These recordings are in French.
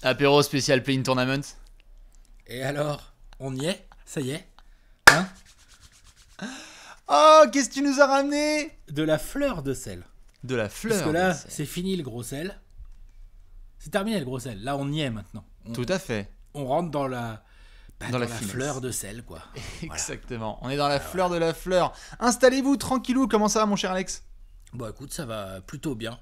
Apéro spécial Play-in Tournament. Et alors, on y est? Ça y est? Hein? Oh, qu'est-ce que tu nous as ramené? De la fleur de sel. De la fleur. Parce que là, de sel. c'est fini le gros sel. C'est terminé le gros sel. Là, on y est maintenant. Tout à fait. On rentre dans la... Dans la fleur de sel, quoi. Exactement. On est dans la fleur de la fleur. Installez-vous tranquillou. Comment ça va, mon cher Alex? Bon, écoute, ça va plutôt bien.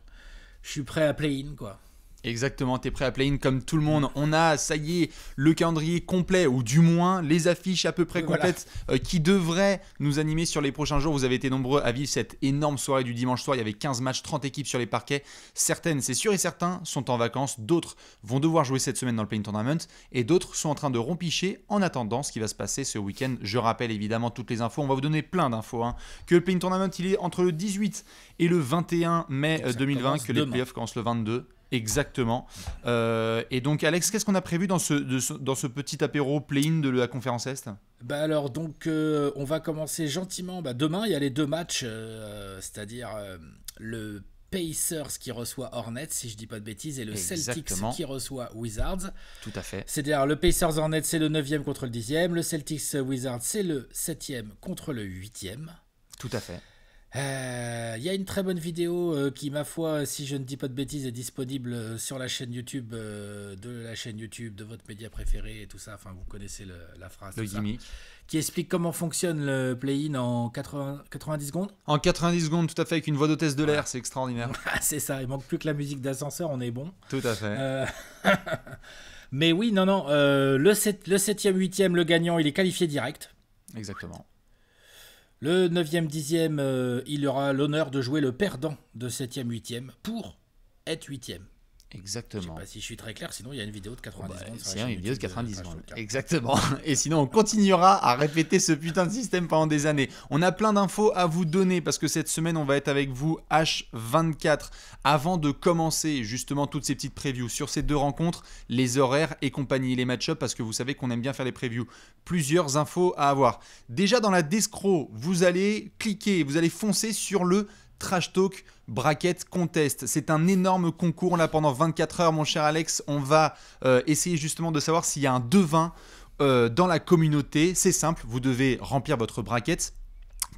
Je suis prêt à play-in, quoi. Exactement, t'es prêt à play-in comme tout le monde. On a, ça y est, le calendrier complet, ou du moins les affiches à peu près complètes qui devraient nous animer sur les prochains jours. Vous avez été nombreux à vivre cette énorme soirée du dimanche soir. Il y avait 15 matchs, 30 équipes sur les parquets. Certaines, c'est sûr et certain, sont en vacances. D'autres vont devoir jouer cette semaine dans le Play-in Tournament. Et d'autres sont en train de rompicher en attendant ce qui va se passer ce week-end. Je rappelle évidemment toutes les infos. On va vous donner plein d'infos. Que le Play-in Tournament, il est entre le 18 et le 21 mai 2020. Que les playoffs commencent le 22. Exactement. Et donc, Alex, qu'est-ce qu'on a prévu dans ce petit apéro play-in de la conférence Est? Bah alors, donc, on va commencer gentiment. Bah, demain, il y a les deux matchs, c'est-à-dire le Pacers qui reçoit Hornets, si je dis pas de bêtises, et le Celtics qui reçoit Wizards. Tout à fait. C'est-à-dire, le Pacers Hornets, c'est le 9e contre le 10e. Le Celtics Wizards, c'est le 7e contre le 8e. Tout à fait. Y a une très bonne vidéo qui, ma foi, si je ne dis pas de bêtises, est disponible sur la chaîne YouTube de votre média préféré et tout ça. Enfin, vous connaissez la phrase. Le gimmick. Qui explique comment fonctionne le play-in en 90 secondes. En 90 secondes, tout à fait, avec une voix d'hôtesse de l'air, c'est extraordinaire. C'est ça, il manque plus que la musique d'ascenseur, on est bon. Tout à fait. Mais oui, non, le 7e, 8e, le gagnant, il est qualifié direct. Exactement. Le 9e, 10e, il aura l'honneur de jouer le perdant de 7e, 8e pour être 8e. Exactement. Je sais pas si je suis très clair, sinon il y a une vidéo de 90 secondes. C'est une vidéo de 90 secondes. Exactement. Et sinon, on continuera à répéter ce putain de système pendant des années. On a plein d'infos à vous donner parce que cette semaine, on va être avec vous H24. Avant de commencer justement toutes ces petites previews sur ces deux rencontres, les horaires et compagnie, les match-ups, parce que vous savez qu'on aime bien faire les previews. Plusieurs infos à avoir. Déjà dans la Descro, vous allez cliquer, vous allez foncer sur le Trash Talk Bracket Contest. C'est un énorme concours là pendant 24 heures, mon cher Alex. On va essayer justement de savoir s'il y a un devin dans la communauté. C'est simple, vous devez remplir votre bracket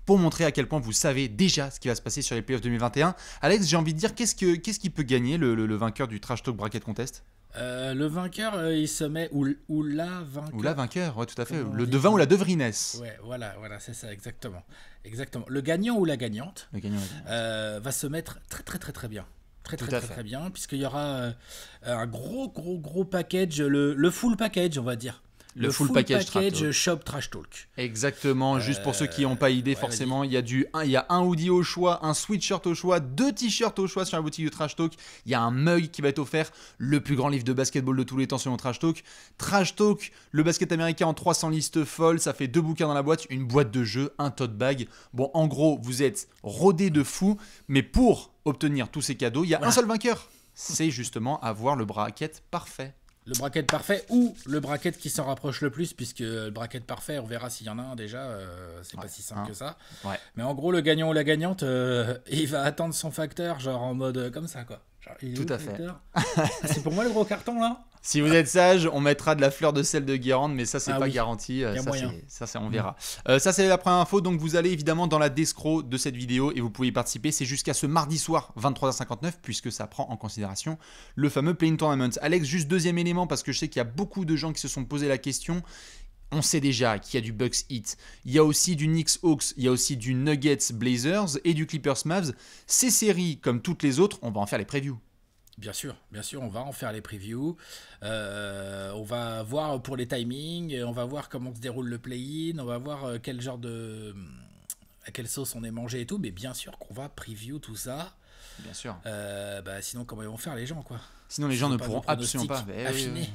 pour montrer à quel point vous savez déjà ce qui va se passer sur les playoffs 2021. Alex, j'ai envie de dire, qu'est-ce qui peut gagner le vainqueur du Trash Talk Bracket Contest? Le vainqueur, il se met ou la vainqueur. Ou la vainqueur, ouais, tout à fait. Le devin ou la devrinesse. Ouais, voilà, c'est ça, exactement. Le gagnant ou la gagnante, va se mettre très bien. Très bien, puisqu'il y aura un gros package, le full package, on va dire. Le full package Shop Trash Talk. Exactement, juste pour ceux qui n'ont pas idée, forcément, il y a un hoodie au choix, un sweatshirt au choix, 2 t-shirts au choix sur la boutique de Trash Talk. Il y a un mug qui va être offert, le plus grand livre de basketball de tous les temps selon Trash Talk. Trash Talk, le basket américain en 300 listes folles, ça fait 2 bouquins dans la boîte, une boîte de jeux, un tote bag. Bon, en gros, vous êtes rodés de fou, mais pour obtenir tous ces cadeaux, il y a un seul vainqueur. C'est justement avoir le bracket parfait. Le bracket parfait ou le bracket qui s'en rapproche le plus, puisque le bracket parfait, on verra s'il y en a un déjà, c'est pas si simple que ça. Ouais. Mais en gros, le gagnant ou la gagnante, il va attendre son facteur, genre en mode comme ça, quoi. Genre, tout à fait. C'est pour moi le gros carton, là. Si vous êtes sage, on mettra de la fleur de sel de Guérande, mais ça, c'est pas garanti. Ça, on verra. Ça, c'est la première info. Donc, vous allez évidemment dans la Descro de cette vidéo et vous pouvez y participer. C'est jusqu'à ce mardi soir, 23h59, puisque ça prend en considération le fameux Play-in Tournament. Alex, juste deuxième élément, parce que je sais qu'il y a beaucoup de gens qui se sont posé la question. On sait déjà qu'il y a du Bucks Heat, il y a aussi du Knicks Hawks, il y a aussi du Nuggets Blazers et du Clippers Mavs. Ces séries, comme toutes les autres, on va en faire les previews. Bien sûr, on va en faire les previews. On va voir pour les timings, on va voir comment se déroule le play-in, on va voir à quelle sauce on est mangé et tout. Mais bien sûr qu'on va preview tout ça. Bien sûr. Sinon, comment ils vont faire les gens, quoi? Sinon, les gens ne pourront absolument pas affiner.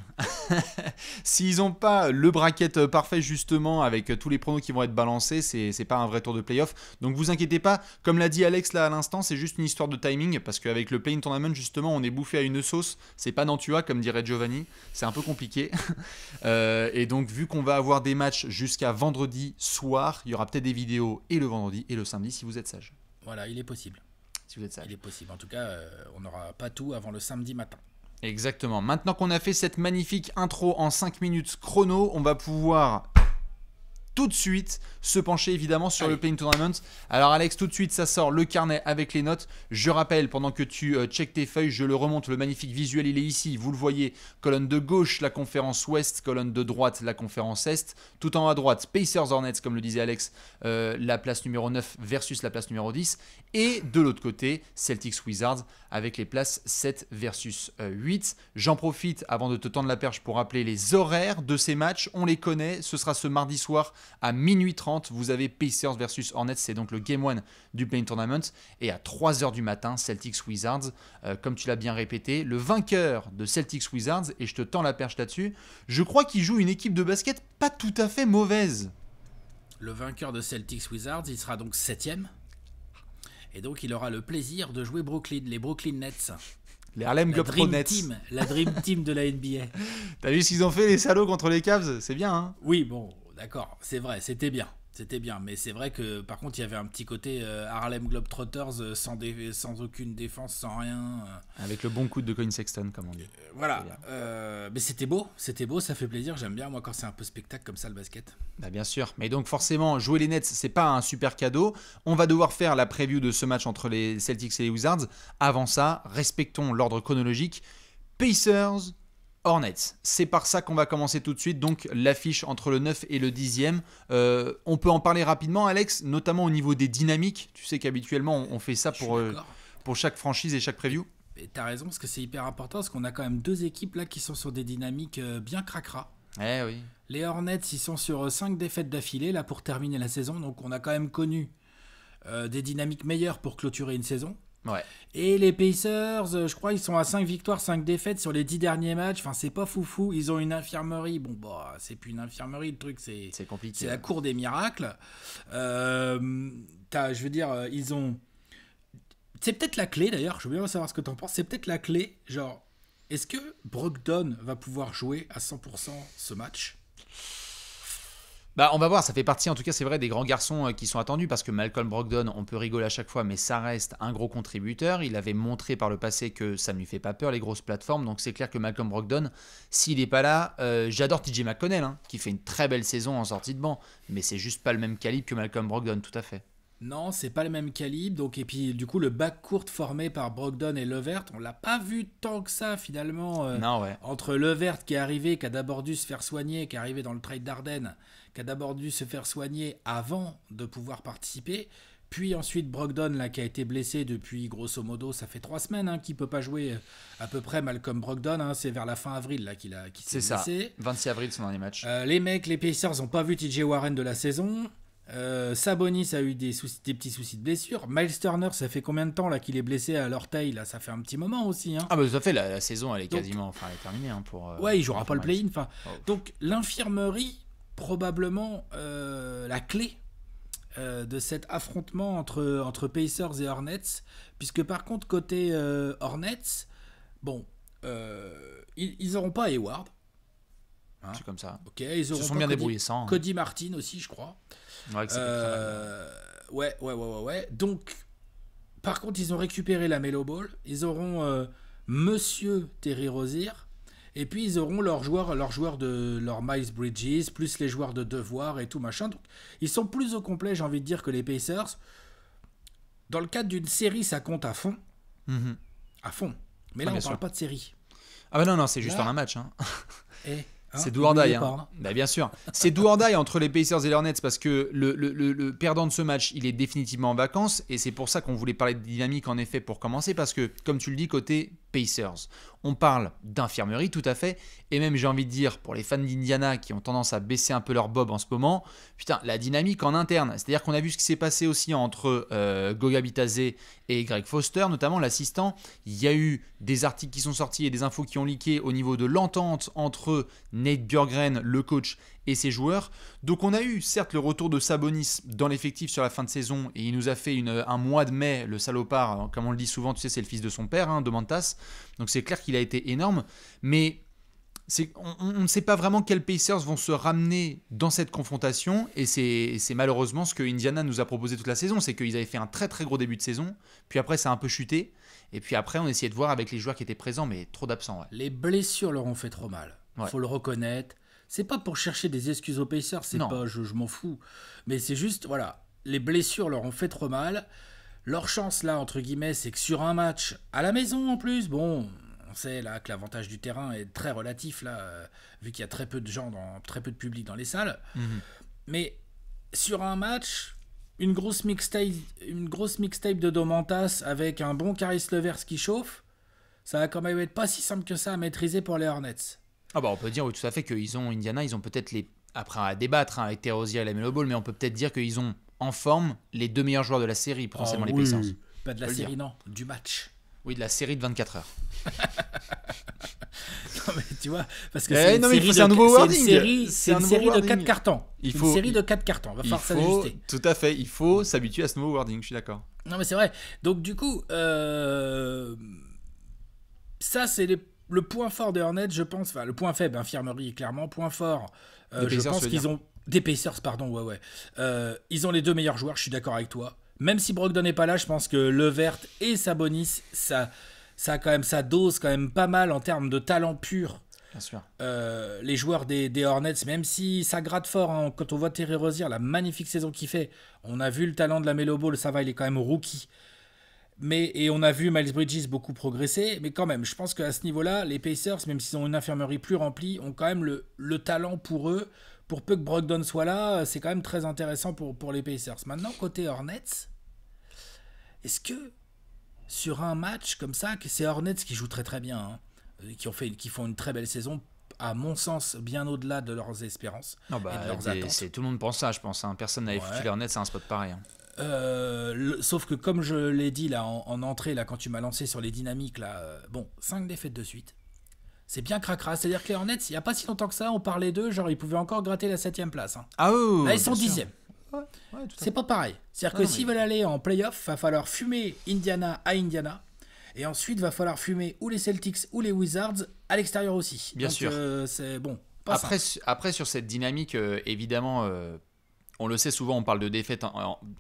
S'ils n'ont pas le bracket parfait, justement, avec tous les pronos qui vont être balancés, c'est pas un vrai tour de playoff. Donc, vous inquiétez pas. Comme l'a dit Alex là à l'instant, c'est juste une histoire de timing. Parce qu'avec le Play-in Tournament, justement, on est bouffé à une sauce. C'est pas Nantua, comme dirait Giovanni. C'est un peu compliqué. Et donc, vu qu'on va avoir des matchs jusqu'à vendredi soir, il y aura peut-être des vidéos et le vendredi et le samedi si vous êtes sage. Voilà, il est possible. Si vous êtes sage. Il est possible. En tout cas, on n'aura pas tout avant le samedi matin. Exactement. Maintenant qu'on a fait cette magnifique intro en 5 minutes chrono, on va pouvoir tout de suite se pencher évidemment sur le Play-in Tournament. Alors Alex, tout de suite ça sort le carnet avec les notes. Je rappelle, pendant que tu checkes tes feuilles, je le remonte, le magnifique visuel il est ici, vous le voyez, colonne de gauche la conférence ouest, colonne de droite la conférence est, tout en haut à droite Pacers Hornets comme le disait Alex, la place numéro 9 versus la place numéro 10, et de l'autre côté Celtics Wizards avec les places 7 versus 8. J'en profite avant de te tendre la perche pour rappeler les horaires de ces matchs, on les connaît, ce sera ce mardi soir à minuit 30, vous avez Pacers versus Hornets, c'est donc le Game 1 du Play-in Tournament. Et à 3h du matin, Celtics Wizards, comme tu l'as bien répété, le vainqueur de Celtics Wizards, et je te tends la perche là-dessus, je crois qu'il joue une équipe de basket pas tout à fait mauvaise. Le vainqueur de Celtics Wizards, il sera donc 7ème. Et donc il aura le plaisir de jouer Brooklyn, les Brooklyn Nets. Les Harlem Globetrotters. La Dream Team de la NBA. T'as vu ce qu'ils ont fait les salauds contre les Cavs? C'est bien, hein? Oui, bon, d'accord, c'est vrai, c'était bien, mais c'est vrai que par contre il y avait un petit côté Harlem Globetrotters sans aucune défense, sans rien. Avec le bon coup de Colin Sexton, comme on dit. Voilà, mais c'était beau, ça fait plaisir, j'aime bien moi quand c'est un peu spectacle comme ça le basket. Bah bien sûr, mais donc forcément jouer les Nets c'est pas un super cadeau, on va devoir faire la preview de ce match entre les Celtics et les Wizards. Avant ça, respectons l'ordre chronologique. Pacers Hornets, c'est par ça qu'on va commencer tout de suite, donc l'affiche entre le 9 et le 10e. On peut en parler rapidement Alex, notamment au niveau des dynamiques. Tu sais qu'habituellement on fait ça pour chaque franchise et chaque preview. Et t'as raison, parce que c'est hyper important, parce qu'on a quand même deux équipes là qui sont sur des dynamiques bien cracra. Eh oui. Les Hornets, ils sont sur 5 défaites d'affilée là pour terminer la saison, donc on a quand même connu des dynamiques meilleures pour clôturer une saison. Ouais. Et les Pacers, je crois ils sont à 5 victoires, 5 défaites sur les 10 derniers matchs. Enfin, c'est pas foufou. Ils ont une infirmerie. Bon, bah, c'est plus une infirmerie, le truc, c'est compliqué. C'est la cour des miracles. Je veux dire, ils ont. C'est peut-être la clé d'ailleurs. Je veux bien savoir ce que t'en penses. C'est peut-être la clé. Genre, est-ce que Brogdon va pouvoir jouer à 100% ce match? Bah, on va voir, ça fait partie en tout cas c'est vrai des grands garçons qui sont attendus parce que Malcolm Brogdon, on peut rigoler à chaque fois mais ça reste un gros contributeur, il avait montré par le passé que ça ne lui fait pas peur les grosses plateformes, donc c'est clair que Malcolm Brogdon, s'il n'est pas là, j'adore TJ McConnell hein, qui fait une très belle saison en sortie de banc, mais c'est juste pas le même calibre que Malcolm Brogdon, tout à fait. Non, c'est pas le même calibre. Donc, et puis, du coup, le backcourt formé par Brogdon et Levert, on l'a pas vu tant que ça, finalement. Non, ouais. Entre Levert qui est arrivé, qui a d'abord dû se faire soigner, qui est arrivé dans le trade d'Arden, qui a d'abord dû se faire soigner avant de pouvoir participer. Puis ensuite, Brogdon, là, qui a été blessé depuis, grosso modo, ça fait 3 semaines hein, qu'il peut pas jouer à peu près Malcolm Brogdon. Hein, c'est vers la fin avril là, qu'il s'est blessé. C'est ça, 26 avril, son dernier match. Les Pacers n'ont pas vu TJ Warren de la saison. Sabonis a eu des petits soucis de blessure. Miles Turner, ça fait combien de temps là qu'il est blessé à l'orteil là? Ça fait un petit moment aussi. Hein. Ah bah ça fait la saison, elle est quasiment, elle est terminée hein, pour. Ouais, il jouera pas le play-in. Donc l'infirmerie probablement la clé de cet affrontement entre Pacers et Hornets, puisque par contre côté Hornets, bon, ils auront pas Hayward. Hein, c'est comme ça. Ok, ils se sont bien débrouillés sans. Cody Martin aussi, je crois. Ouais, ouais. Donc, par contre, ils ont récupéré la Melo Ball. Ils auront Monsieur Terry Rozier. Et puis, ils auront leurs joueurs de leur Miles Bridges, plus les joueurs de devoir et tout machin. Donc, ils sont plus au complet, j'ai envie de dire, que les Pacers. Dans le cadre d'une série, ça compte à fond. Mm-hmm. À fond. Mais là, on parle pas de série. Ah bah non, c'est juste en un match. Hein. C'est do or die. Hein. Bah bien sûr. C'est do or die entre les Pacers et les Hornets parce que le perdant de ce match, il est définitivement en vacances. Et c'est pour ça qu'on voulait parler de dynamique en effet pour commencer. Parce que, comme tu le dis, côté Pacers, on parle d'infirmerie tout à fait. Et même, j'ai envie de dire, pour les fans d'Indiana qui ont tendance à baisser un peu leur bob en ce moment, putain, la dynamique en interne. C'est-à-dire qu'on a vu ce qui s'est passé aussi entre Goga Bitadze et Greg Foster, notamment l'assistant. Il y a eu des articles qui sont sortis et des infos qui ont leaké au niveau de l'entente entre Nate Bjorkgren, le coach, et ses joueurs. Donc on a eu certes le retour de Sabonis dans l'effectif sur la fin de saison et il nous a fait un mois de mai, le salopard, comme on le dit souvent, tu sais, c'est le fils de son père, hein, Domantas. Donc c'est clair qu'il a été énorme, mais on ne sait pas vraiment quels Pacers vont se ramener dans cette confrontation et c'est malheureusement ce que Indiana nous a proposé toute la saison, c'est qu'ils avaient fait un très très gros début de saison, puis après ça a un peu chuté Et puis après, on essayait de voir avec les joueurs qui étaient présents, mais trop d'absents. Ouais. Les blessures leur ont fait trop mal. Faut le reconnaître. C'est pas pour chercher des excuses aux Pacers, c'est pas, je m'en fous. Mais c'est juste, voilà, les blessures leur ont fait trop mal. Leur chance là, entre guillemets, c'est que sur un match à la maison en plus, bon, on sait là que l'avantage du terrain est très relatif là, vu qu'il y a très peu de gens, très peu de public dans les salles. Mais sur un match, une grosse mixtape de Domantas avec un bon Caris LeVert qui chauffe, ça va quand même être pas si simple que ça à maîtriser pour les Hornets. Ah bah on peut dire oui, tout à fait qu'ils ont Indiana, ils ont peut-être après à débattre avec Terry Rozier et la Melo Ball, mais on peut peut-être dire qu'ils ont en forme les 2 meilleurs joueurs de la série, potentiellement les Pacers. Pas de la série, non, du match. Oui, de la série de 24 heures. Non mais tu vois, parce que c'est un nouveau wording. C'est une série de 4 cartons. Une série de 4 cartons. Va falloir s'ajuster. Tout à fait, il faut s'habituer à ce nouveau wording, je suis d'accord. Non mais c'est vrai. Donc du coup, ça c'est le point fort des Hornets, je pense. Enfin, le point faible, infirmerie, clairement. Point fort, je pense qu'ils ont... Des Pacers, pardon, ouais. Ils ont les 2 meilleurs joueurs, je suis d'accord avec toi. Même si Brogdon n'est pas là, je pense que LeVert et Sabonis, ça dose quand même pas mal en termes de talent pur. Bien sûr. Les joueurs des Hornets, même si ça gratte fort, hein, quand on voit Terry Rozier, la magnifique saison qu'il fait, on a vu le talent de la Melo Ball, ça va, il est quand même rookie. Et on a vu Miles Bridges beaucoup progresser, mais quand même, je pense qu'à ce niveau-là, les Pacers, même s'ils ont une infirmerie plus remplie, ont quand même le talent pour eux. Pour peu que Brogdon soit là, c'est quand même très intéressant pour les Pacers. Maintenant, côté Hornets, est-ce que sur un match comme ça, que c'est Hornets qui jouent très très bien, hein, qui font une très belle saison, à mon sens, bien au-delà de leurs espérances et de leurs attentes. Tout le monde pense ça, je pense. Hein. Personne n'avait foutu les Hornets à un spot pareil. Hein. Sauf que comme je l'ai dit là en entrée, là, quand tu m'as lancé sur les dynamiques, là, 5 défaites de suite. C'est bien cracra. C'est-à-dire que les Hornets, il n'y a pas si longtemps que ça, on parlait d'eux, genre ils pouvaient encore gratter la 7ème place. Hein. Ah oui, là, ils sont 10e. Ouais, c'est pas pareil. C'est-à-dire que s'ils veulent aller en playoff, il va falloir fumer Indiana à Indiana. Et ensuite, il va falloir fumer ou les Celtics ou les Wizards à l'extérieur aussi. Bien sûr. C'est bon. Après, sur cette dynamique, évidemment, on le sait souvent, on parle de défaites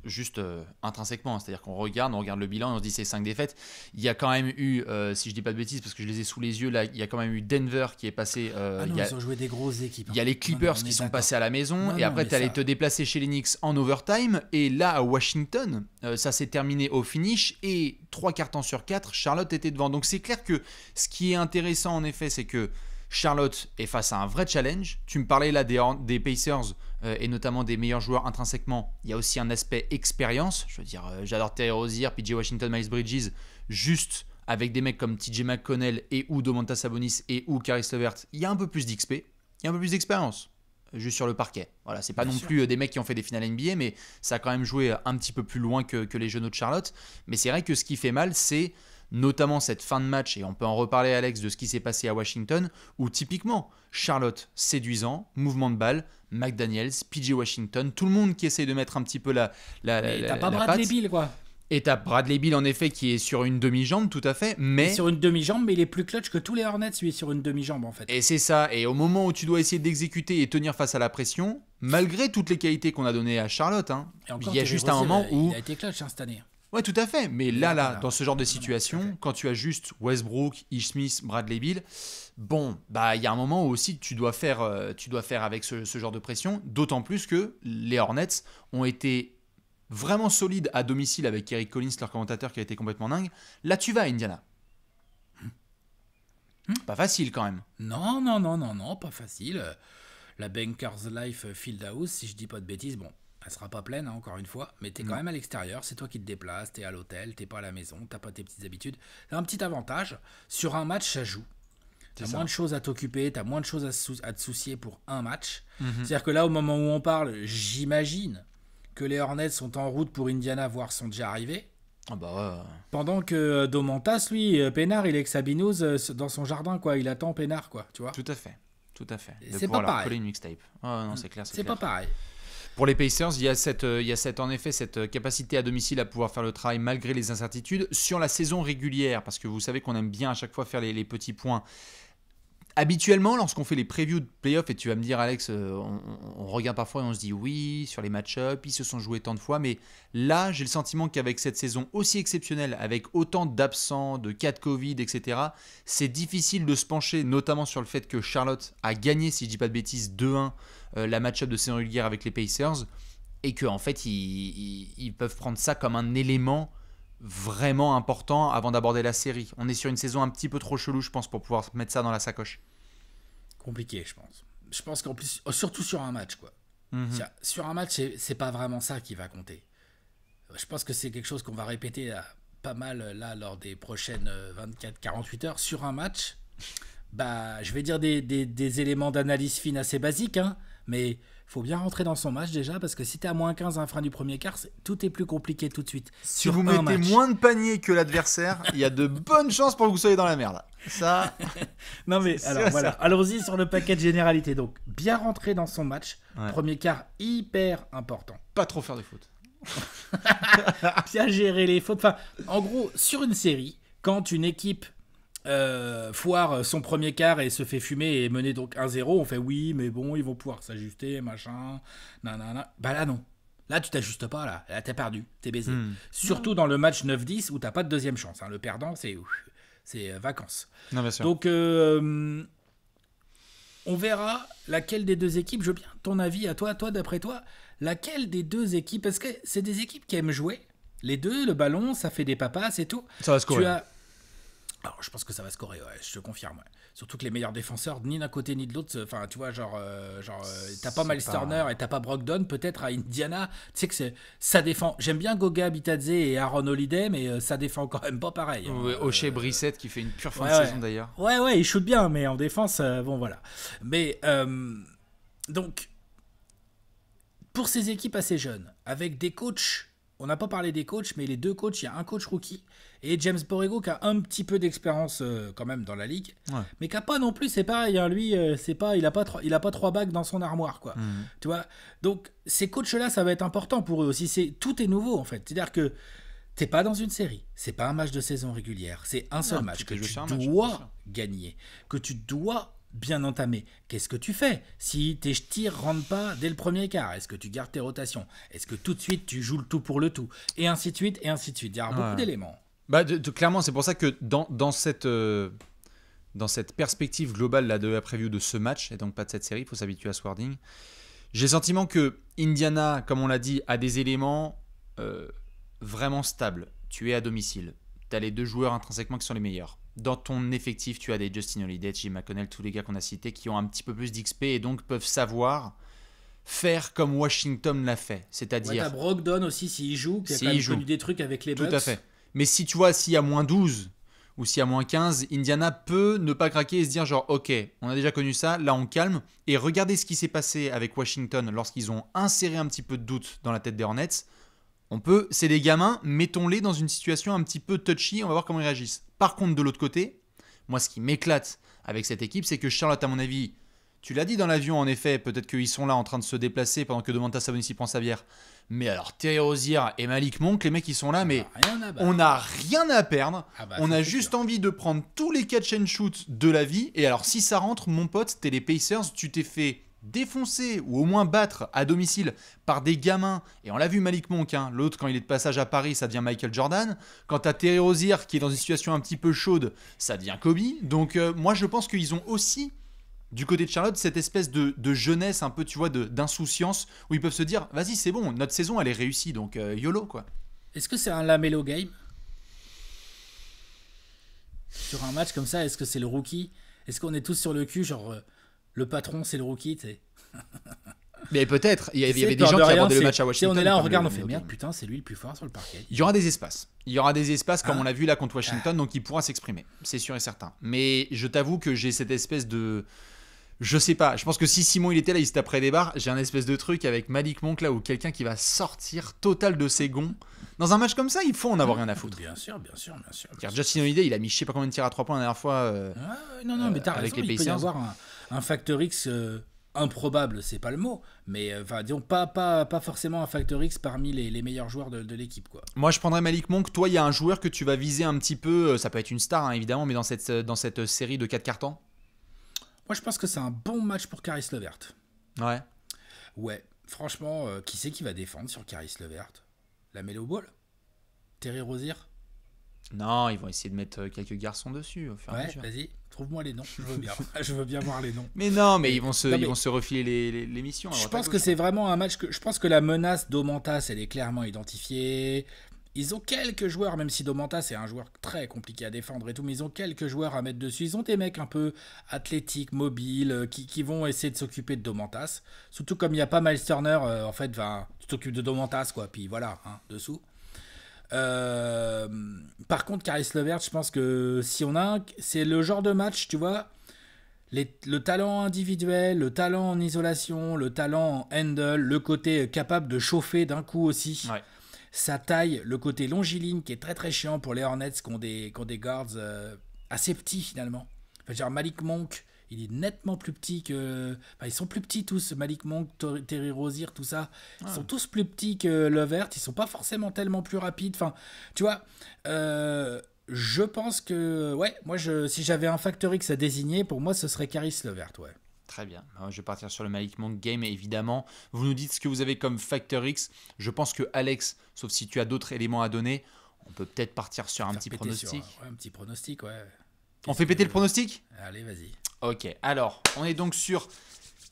juste intrinsèquement. C'est-à-dire qu'on regarde le bilan et on se dit c'est 5 défaites. Il y a quand même eu, si je dis pas de bêtises, parce que je les ai sous les yeux, là, il y a quand même eu Denver qui est passé. Ils ont joué des grosses équipes. Il y a les Clippers qui sont passés à la maison. Et après, tu allais te déplacer chez les Knicks en overtime. Et là, à Washington, ça s'est terminé au finish. Et 3 cartons sur 4, Charlotte était devant. Donc c'est clair que ce qui est intéressant, en effet, c'est que Charlotte est face à un vrai challenge. Tu me parlais là des Pacers et notamment des meilleurs joueurs intrinsèquement. Il y a aussi un aspect expérience. Je veux dire, j'adore Terry Rozier, PJ Washington, Miles Bridges. Juste avec des mecs comme TJ McConnell et ou Domantas Sabonis et ou Caris LeVert, il y a un peu plus d'XP, il y a un peu plus d'expérience. Juste sur le parquet. Voilà, c'est pas non plus des mecs qui ont fait des finales NBA, mais ça a quand même joué un petit peu plus loin que les jeunes de Charlotte. Mais c'est vrai que ce qui fait mal, c'est notamment cette fin de match, et on peut en reparler Alex de ce qui s'est passé à Washington, où typiquement Charlotte séduisant, mouvement de balle, McDaniels, PJ Washington, tout le monde qui essaie de mettre un petit peu la t'as pas Bradley Beal quoi. Et t'as Bradley Beal en effet qui est sur une demi-jambe tout à fait, mais... Il est sur une demi-jambe, mais il est plus clutch que tous les Hornets, lui est sur une demi-jambe en fait. Et c'est ça, et au moment où tu dois essayer d'exécuter et tenir face à la pression, malgré toutes les qualités qu'on a données à Charlotte, hein, il y a juste un moment où... Il a été clutch cette année. Ouais, tout à fait. Mais là, dans ce genre de situation, quand tu as juste Westbrook, Ish Smith, Bradley Beal, bon, bah il y a un moment où aussi tu dois faire avec ce genre de pression. D'autant plus que les Hornets ont été vraiment solides à domicile avec Eric Collins, leur commentateur qui a été complètement dingue. Là, tu vas à Indiana. Pas facile quand même. Non, pas facile. La Bankers Life Fieldhouse, si je dis pas de bêtises, bon. Elle sera pas pleine, hein, encore une fois, mais t'es quand même à l'extérieur, c'est toi qui te déplaces, t'es à l'hôtel, t'es pas à la maison, t'as pas tes petites habitudes. T'as un petit avantage, sur un match, ça joue. T'as moins de choses à t'occuper, t'as moins de choses à te soucier pour un match. C'est-à-dire que là, au moment où on parle, j'imagine que les Hornets sont en route pour Indiana, voire sont déjà arrivés. Ah bah ouais. Pendant que Domantas, lui, Pénard, il est avec Sabinouz dans son jardin, quoi. Il attend Pénard, quoi, tu vois. Tout à fait. C'est pas pareil. Coller une mixtape. Oh, non, c'est clair. C'est pas pareil. Pour les Pacers, il y a en effet cette capacité à domicile à pouvoir faire le travail malgré les incertitudes sur la saison régulière, parce que vous savez qu'on aime bien à chaque fois faire les petits points. habituellement, lorsqu'on fait les previews de playoffs, et tu vas me dire, Alex, on regarde parfois et on se dit oui, sur les match-ups, ils se sont joués tant de fois, mais là, j'ai le sentiment qu'avec cette saison aussi exceptionnelle, avec autant d'absents, de cas de Covid, etc., c'est difficile de se pencher, notamment sur le fait que Charlotte a gagné, si je dis pas de bêtises, 2-1 la match-up de saison régulière avec les Pacers, et qu'en fait, ils peuvent prendre ça comme un élément vraiment important avant d'aborder la série. On est sur une saison un petit peu trop chelou, je pense, pour pouvoir mettre ça dans la sacoche. Compliqué, je pense. Je pense qu'en plus, surtout sur un match, quoi. Sur un match, c'est pas vraiment ça qui va compter. Je pense que c'est quelque chose qu'on va répéter pas mal là lors des prochaines 24-48 heures. Sur un match, je vais dire des éléments d'analyse fine assez basiques, hein, mais faut bien rentrer dans son match déjà, parce que si t'es à moins 15 à la fin du premier quart, tout est plus compliqué tout de suite. Si vous mettez moins de paniers que l'adversaire, il y a de bonnes chances pour que vous soyez dans la merde. Ça. Non mais alors voilà, allons-y sur le paquet de généralité. Donc bien rentrer dans son match, premier quart hyper important. Pas trop faire de fautes. Bien gérer les fautes. Enfin, en gros, sur une série, quand une équipe foire son premier quart et se fait fumer et mener donc 1-0, on fait oui, mais bon, ils vont pouvoir s'ajuster, machin, nanana. Là non. Là tu t'ajustes pas, là t'es perdu, t'es baisé. Surtout dans le match 9-10 où t'as pas de deuxième chance, hein. Le perdant c'est vacances. Non, bien sûr. Donc on verra laquelle des deux équipes, je veux bien ton avis à toi d'après toi, laquelle des deux équipes, parce que c'est des équipes qui aiment jouer, les deux, le ballon, ça fait des papas et tout. Ça va scorer. Alors, je pense que ça va scorer, ouais, je te confirme. Ouais. Surtout que les meilleurs défenseurs, ni d'un côté ni de l'autre, enfin, tu vois, t'as pas Miles Turner et t'as pas Brogdon, peut-être à Indiana. Tu sais que ça défend. J'aime bien Goga Bitadze et Aaron Holiday, mais ça défend quand même pas pareil. Ouais, O'Shea Brissett qui fait une pure fin de saison d'ailleurs. Ouais, il shoot bien, mais en défense, bon voilà. Mais donc, pour ces équipes assez jeunes, avec des coachs. On n'a pas parlé des coachs, mais les deux coachs, il y a un coach rookie et James Borrego qui a un petit peu d'expérience quand même dans la ligue, mais qui a pas non plus, c'est pareil, hein, lui, il a pas 3 bagues dans son armoire, quoi. Tu vois. Donc ces coachs-là, ça va être important pour eux aussi. Tout est nouveau en fait. C'est-à-dire que t'es pas dans une série, c'est pas un match de saison régulière, c'est un seul match que tu dois gagner, que tu dois bien entamé. Qu'est-ce que tu fais si tes tirs rentrent pas dès le premier quart? Est-ce que tu gardes tes rotations? Est-ce que tout de suite tu joues le tout pour le tout? Et ainsi de suite, et ainsi de suite. Il y a beaucoup d'éléments. Clairement, c'est pour ça que dans cette perspective globale là, de la preview de ce match, et donc pas de cette série, il faut s'habituer à ce wording, j'ai le sentiment que Indiana, comme on l'a dit, a des éléments vraiment stables. Tu es à domicile. Tu as les deux joueurs intrinsèquement qui sont les meilleurs. Dans ton effectif, tu as des Justin Holiday, Jim McConnell, tous les gars qu'on a cités qui ont un petit peu plus d'XP et donc peuvent savoir faire comme Washington l'a fait. C'est-à-dire. T'as Brogdon aussi s'il joue, qui a quand même connu des trucs avec les Bucks. Tout à fait. Mais si tu vois, s'il y a moins 12 ou s'il y a moins 15, Indiana peut ne pas craquer et se dire genre ok, on a déjà connu ça, là on calme. Et regardez ce qui s'est passé avec Washington lorsqu'ils ont inséré un petit peu de doute dans la tête des Hornets. C'est des gamins, mettons-les dans une situation un petit peu touchy, on va voir comment ils réagissent. Par contre, de l'autre côté, moi ce qui m'éclate avec cette équipe, c'est que Charlotte, à mon avis, tu l'as dit dans l'avion en effet, peut-être qu'ils sont là en train de se déplacer pendant que Domantas Sabonis prend sa bière. Mais alors, Terry Rozier et Malik Monk, les mecs ils sont là, mais on n'a rien à perdre. On a juste envie de prendre tous les catch and shoot de la vie. Et alors, si ça rentre, mon pote, t'es les Pacers, tu t'es fait défoncer ou au moins battre à domicile par des gamins, et on l'a vu Malik Monk, hein, l'autre quand il est de passage à Paris ça devient Michael Jordan, quand t'as Terry Rozier qui est dans une situation un petit peu chaude ça devient Kobe, donc moi je pense qu'ils ont aussi du côté de Charlotte cette espèce de jeunesse un peu tu vois d'insouciance où ils peuvent se dire vas-y c'est bon, notre saison elle est réussie donc YOLO quoi. Est-ce que c'est un LaMelo game sur un match comme ça? Est-ce que c'est le rookie? Est-ce qu'on est tous sur le cul genre le patron, c'est le rookie, tu sais. Mais peut-être, il y avait des gens qui abordaient le match à Washington. On est là, on regarde, on fait merde, putain, c'est lui le plus fort sur le parquet. Il y aura des espaces comme on l'a vu là contre Washington, donc il pourra s'exprimer, c'est sûr et certain. Mais je t'avoue que j'ai cette espèce de... Je sais pas, je pense que si Simon il était là, il se taperait des barres. J'ai un espèce de truc avec Malik Monk là, ou quelqu'un qui va sortir total de ses gonds. Dans un match comme ça, il faut en avoir rien à foutre. Bien sûr. Justin Holiday, il a mis je sais pas combien de tirs à 3 points la dernière fois non, mais t'as avec raison, les Pacers. Il peut y avoir un facteur X improbable, c'est pas le mot, mais disons pas forcément un facteur X parmi les meilleurs joueurs de l'équipe, quoi. Moi, je prendrais Malik Monk. Toi, il y a un joueur que tu vas viser un petit peu, ça peut être une star, hein, évidemment, mais dans cette série de 4 cartons. Moi, je pense que c'est un bon match pour Caris LeVert. Ouais. Ouais, franchement, qui c'est qui va défendre sur Caris LeVert? La Melo Ball? Terry Rozier? Non, ils vont essayer de mettre quelques garçons dessus. Ouais, vas-y, trouve-moi les noms. Je veux bien. Je veux bien voir les noms. Mais non, mais ils vont se refiler les missions. Je pense que c'est vraiment un match je pense que la menace d'Omantas, elle est clairement identifiée. Ils ont quelques joueurs, même si Domantas est un joueur très compliqué à défendre et tout, mais ils ont quelques joueurs à mettre dessus. Ils ont des mecs un peu athlétiques, mobiles, qui vont essayer de s'occuper de Domantas. Surtout comme il n'y a pas Miles Turner, en fait, tu t'occupes de Domantas, quoi. Puis voilà, dessous. Par contre, Caris LeVert, je pense que si on a c'est le genre de match, tu vois, le talent individuel, le talent en isolation, le talent en handle, le côté capable de chauffer d'un coup aussi. Ouais. Sa taille, le côté longiligne qui est très très chiant pour les Hornets qui ont des guards assez petits finalement. Enfin, genre Malik Monk, il est nettement plus petit que... Enfin, ils sont plus petits tous, Malik Monk, Terry Rozier, tout ça. Ils sont tous plus petits que LeVert, ils sont pas forcément tellement plus rapides. Enfin, tu vois, je pense que... Ouais, moi, si j'avais un Factor X à désigner, pour moi, ce serait Caris LeVert, ouais. Très bien. Je vais partir sur le Malik Monk game, évidemment. Vous nous dites ce que vous avez comme Factor X. Je pense que Alex, sauf si tu as d'autres éléments à donner, on peut peut-être partir sur un petit pronostic. Un petit pronostic, ouais. On fait péter le pronostic ? Allez, vas-y. Ok, alors, on est donc sur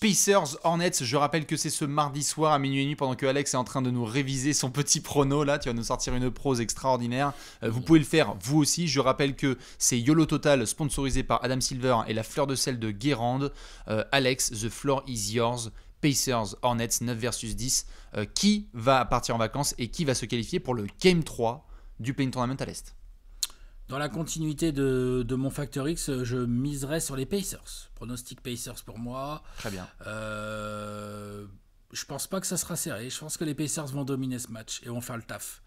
Pacers Hornets. Je rappelle que c'est ce mardi soir à minuit et demi pendant que Alex est en train de nous réviser son petit prono. Là, tu vas nous sortir une prose extraordinaire. Vous pouvez le faire vous aussi. Je rappelle que c'est YOLO Total sponsorisé par Adam Silver et la fleur de sel de Guérande. Alex, the floor is yours. Pacers Hornets 9 versus 10. Qui va partir en vacances et qui va se qualifier pour le Game 3 du Play-in Tournament à l'Est? Dans la continuité de mon Factor X, je miserais sur les Pacers. Pronostic Pacers pour moi. Très bien. Je pense pas que ça sera serré. Je pense que les Pacers vont dominer ce match et vont faire le taf.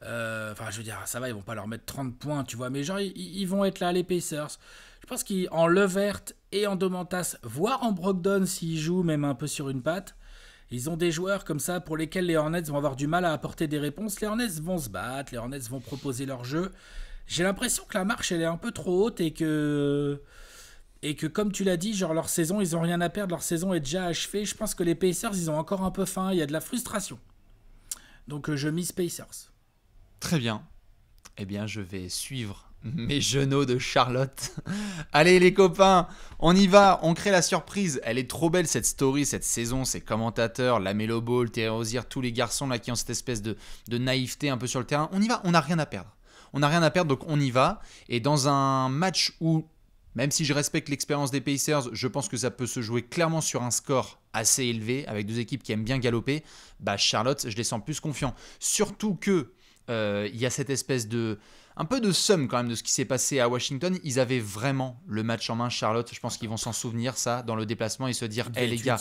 Enfin, je veux dire, ça va, ils vont pas leur mettre 30 points, tu vois. Mais genre, ils vont être là, les Pacers. Je pense qu'en LeVert et en Domantas, voire en Brogdon s'ils jouent même un peu sur une patte, ils ont des joueurs comme ça pour lesquels les Hornets vont avoir du mal à apporter des réponses. Les Hornets vont se battre, les Hornets vont proposer leur jeu. J'ai l'impression que la marche, elle est un peu trop haute et que comme tu l'as dit, genre leur saison, ils n'ont rien à perdre, leur saison est déjà achevée. Je pense que les Pacers, ils ont encore un peu faim, il y a de la frustration. Donc je mise Pacers. Très bien. Eh bien, je vais suivre mes genoux de Charlotte. Allez les copains, on y va, on crée la surprise. Elle est trop belle cette story, cette saison, ces commentateurs, la Melo Ball, Terry Rozier, tous les garçons là qui ont cette espèce de naïveté un peu sur le terrain. On y va, on n'a rien à perdre. On n'a rien à perdre, donc on y va. Et dans un match où, même si je respecte l'expérience des Pacers, je pense que ça peut se jouer clairement sur un score assez élevé, avec deux équipes qui aiment bien galoper, bah Charlotte, je les sens plus confiants. Surtout que il y a cette espèce de... un peu de somme quand même de ce qui s'est passé à Washington. Ils avaient vraiment le match en main, Charlotte. Je pense qu'ils vont s'en souvenir, ça, dans le déplacement, et se dire « Hey les gars,